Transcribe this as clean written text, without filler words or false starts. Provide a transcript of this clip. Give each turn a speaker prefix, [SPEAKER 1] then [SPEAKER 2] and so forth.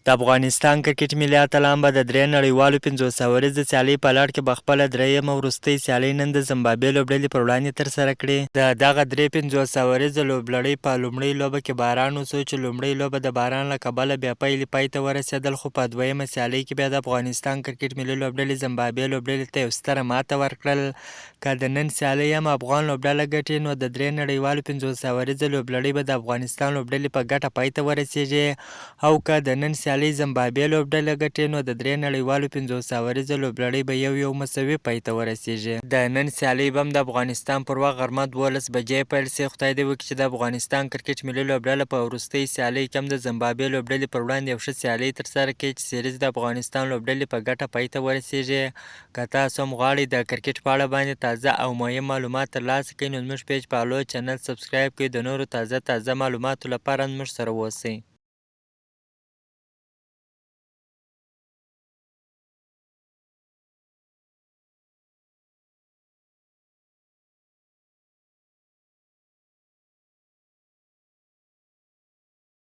[SPEAKER 1] د افغانستان کرکټ ملي اتلان به د درې نړیوالو 500 ورځې سیالۍ په لړ کې به خپله درېیمه وروستۍ سیالۍ نن د زمبابوې لوبډلې پر وړاندې ترسره کړي. د دغه درې 500 ورځې لوبلړۍ په لومړۍ لوبه کې باران وسو چې لومړۍ لوبه د باران له کبله بیا پای ته ورسېدل، خو په دویمه سیالۍ کې بیا د افغانستان کرکټ ملي لوبډلې زمبابوې لوبډلې ته یو ستره ماته ورکړل. که د نن سیالۍ هم افغان لوبډله ګټي نو د درې نړیوالو 500 ورځې لوبلړۍ به د افغانستان لوبډلې په ګټه پای ته ورسېږي، او که د نن سیالۍ زمبابوې لوبډله ګټي نو د درې نړیوالو 500 ورځې لوبلړۍ به یو مساوي پای ته ورسېږي. د نن سیالۍ به هم د افغانستان پر وخت غرمه 12 بجې پیل سي. خدای دې وکړي چې د افغانستان کرکټ ملي لوبډله په وروستۍ سیالۍ کې هم د زمبابوې لوبډلې پر وړاندې یو ښه سیالۍ ترسره کړي چې سیریز د افغانستان لوبډلې په ګټه پای ته ورسېږي. که تاسو هم غواړئ د کرکټ په اړه باندې تازه او مهم معلومات ترلاسه کړئ نو زموږ پیج فالو، چینل سبسکرایب کړئ. د نورو تازه معلوماتو لپاره زموږ سره اوسئ.